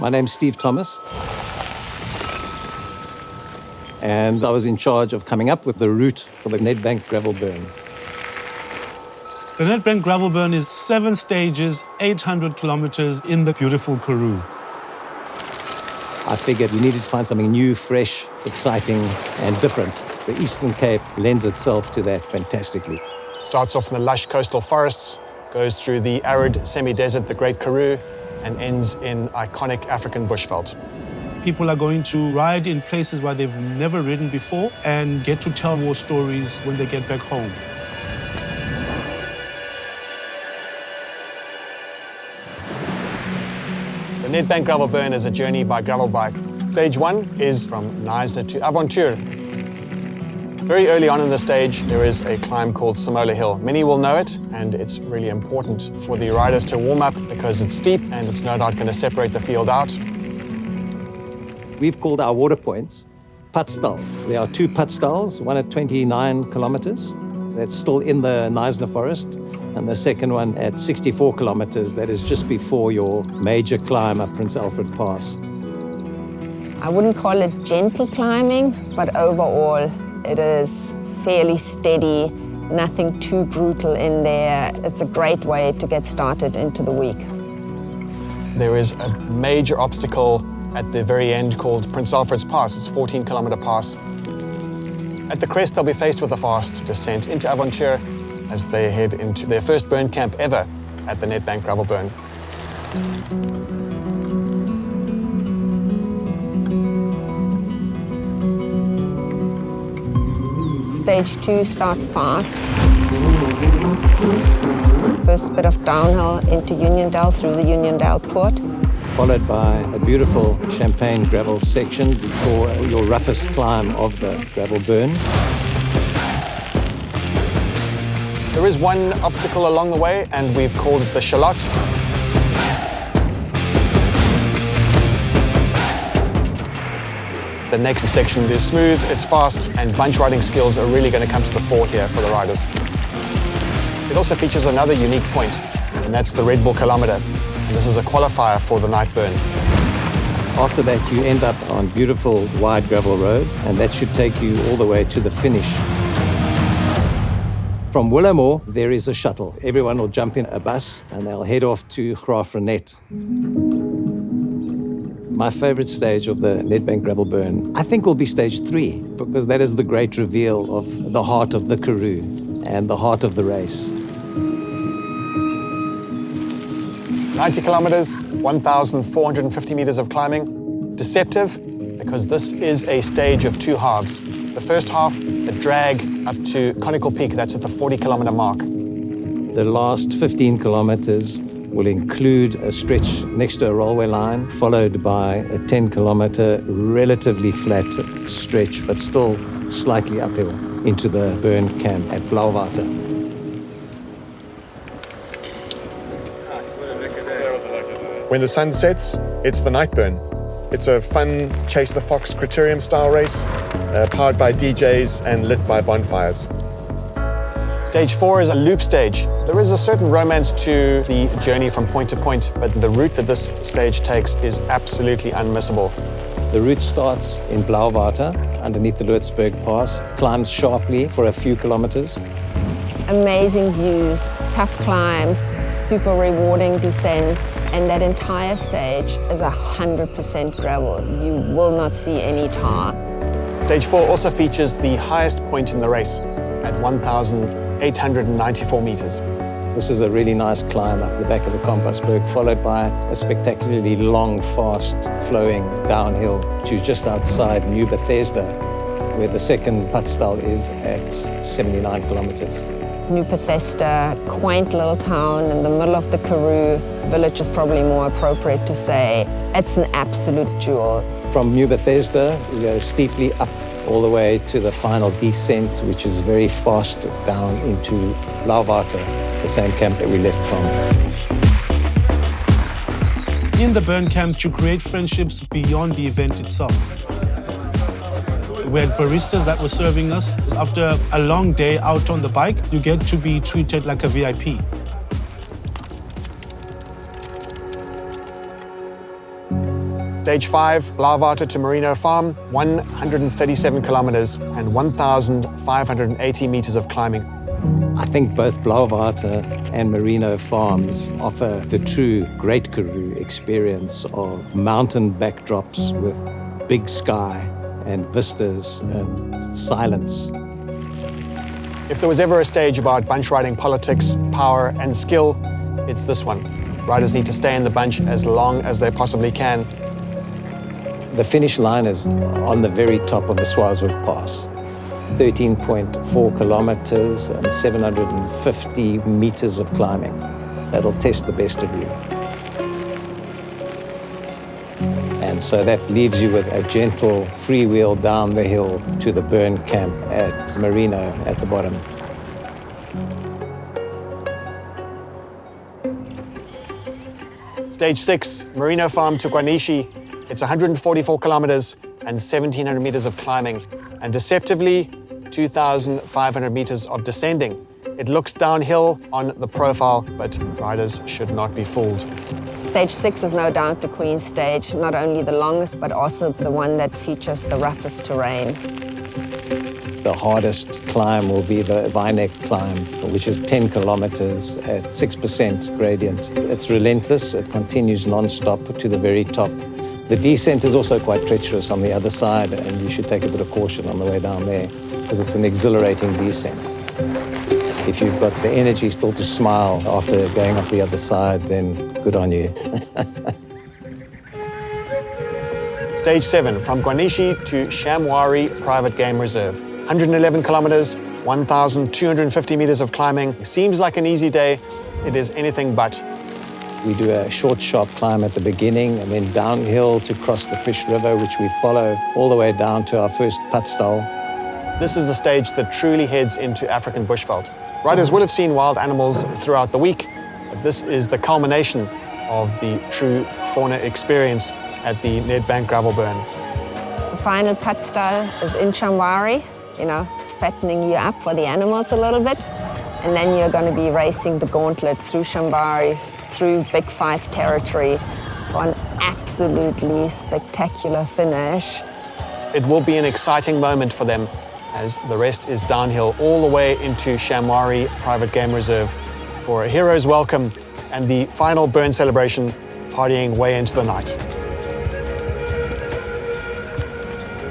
My name's Steve Thomas. And I was in charge of coming up with the route for the Nedbank gravel burn. The Nedbank gravel burn is 7 stages, 800 kilometers in the beautiful Karoo. I figured we needed to find something new, fresh, exciting, and different. The Eastern Cape lends itself to that fantastically. Starts off in the lush coastal forests, goes through the arid semi-desert, the Great Karoo, and ends in iconic African bushveld. People are going to ride in places where they've never ridden before and get to tell more stories when they get back home. The Nedbank gravel burn is a journey by gravel bike. Stage 1 is from Knysna to Avontuur. Very early on in the stage, there is a climb called Samola Hill. Many will know it, and it's really important for the riders to warm up because it's steep and it's no doubt going to separate the field out. We've called our water points putt stalls. There are 2 putt stalls, one at 29 kilometers, that's still in the Knysna forest, and the second one at 64 kilometers, that is just before your major climb up Prince Alfred Pass. I wouldn't call it gentle climbing, but overall it is fairly steady, nothing too brutal in there. It's a great way to get started into the week. There is a major obstacle at the very end called Prince Alfred's Pass. It's a 14-kilometer pass. At the crest, they'll be faced with a fast descent into Avontuur as they head into their first burn camp ever at the Nedbank gravel burn. Stage 2 starts fast. First bit of downhill into Uniondale through the Uniondale port. Followed by a beautiful champagne gravel section before your roughest climb of the gravel burn. There is one obstacle along the way, and we've called it the shallot. The next section is smooth, it's fast, and bunch riding skills are really going to come to the fore here for the riders. It also features another unique point, and that's the Red Bull kilometer. And this is a qualifier for the night burn. After that, you end up on beautiful wide gravel road, and that should take you all the way to the finish. From Willowmore, there is a shuttle. Everyone will jump in a bus, and they'll head off to Graafrenet. My favorite stage of the Nedbank gravel burn, I think, will be stage 3, because that is the great reveal of the heart of the Karoo and the heart of the race. 90 kilometers, 1,450 meters of climbing. Deceptive, because this is a stage of 2 halves. The first half, a drag up to Conical Peak, that's at the 40-kilometer mark. The last 15 kilometers will include a stretch next to a railway line, followed by a 10-kilometer relatively flat stretch, but still slightly uphill, into the burn camp at Blauwater. When the sun sets, it's the night burn. It's a fun Chase the Fox criterium style race, powered by DJs and lit by bonfires. Stage 4 is a loop stage. There is a certain romance to the journey from point to point, but the route that this stage takes is absolutely unmissable. The route starts in Blauwater, underneath the Lootsburg Pass, climbs sharply for a few kilometers. Amazing views, tough climbs, super rewarding descents, and that entire stage is 100% gravel. You will not see any tar. Stage 4 also features the highest point in the race at 1,894 meters. This is a really nice climb up the back of the Kompasberg, followed by a spectacularly long, fast flowing downhill to just outside New Bethesda, where the second putt stall is at 79 kilometers. New Bethesda, quaint little town in the middle of the Karoo. Village is probably more appropriate to say. It's an absolute jewel. From New Bethesda, we go steeply up all the way to the final descent, which is very fast down into Blauwater, the same camp that we left from. In the burn camp, you create friendships beyond the event itself. We had baristas that were serving us. After a long day out on the bike, you get to be treated like a VIP. Stage 5, Avontuur to Merino Farm, 137 kilometers and 1,580 meters of climbing. I think both Avontuur and Merino Farms offer the true Great Karoo experience of mountain backdrops with big sky and vistas and silence. If there was ever a stage about bunch riding politics, power and skill, it's this one. Riders need to stay in the bunch as long as they possibly can. The finish line is on the very top of the Swaziland Pass. 13.4 kilometers and 750 meters of climbing. That'll test the best of you. And so that leaves you with a gentle freewheel down the hill to the burn camp at Merino at the bottom. Stage 6, Merino Farm to Knysna. It's 144 kilometers and 1,700 meters of climbing, and deceptively 2,500 meters of descending. It looks downhill on the profile, but riders should not be fooled. Stage 6 is no doubt the Queen stage, not only the longest, but also the one that features the roughest terrain. The hardest climb will be the Vinek climb, which is 10 kilometers at 6% gradient. It's relentless, it continues non-stop to the very top. The descent is also quite treacherous on the other side, and you should take a bit of caution on the way down there, because it's an exhilarating descent. If you've got the energy still to smile after going up the other side, then good on you. Stage 7, from Knysna to Shamwari Private Game Reserve. 111 kilometers, 1,250 meters of climbing. It seems like an easy day. It is anything but. We do a short, sharp climb at the beginning and then downhill to cross the Fish River, which we follow all the way down to our first padstal. This is the stage that truly heads into African bushveld. Riders will have seen wild animals throughout the week, but this is the culmination of the true fauna experience at the Nedbank gravel burn. The final padstal is in Shamwari. You know, it's fattening you up for the animals a little bit. And then you're going to be racing the gauntlet through Shamwari, through Big 5 territory for an absolutely spectacular finish. It will be an exciting moment for them, as the rest is downhill all the way into Shamwari Private Game Reserve for a hero's welcome and the final burn celebration, partying way into the night.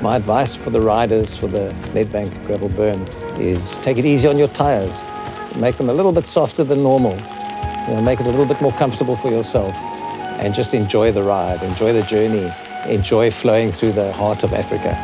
My advice for the riders for the Nedbank gravel burn is take it easy on your tires. Make them a little bit softer than normal. You know, make it a little bit more comfortable for yourself, and just enjoy the ride, enjoy the journey, enjoy flowing through the heart of Africa.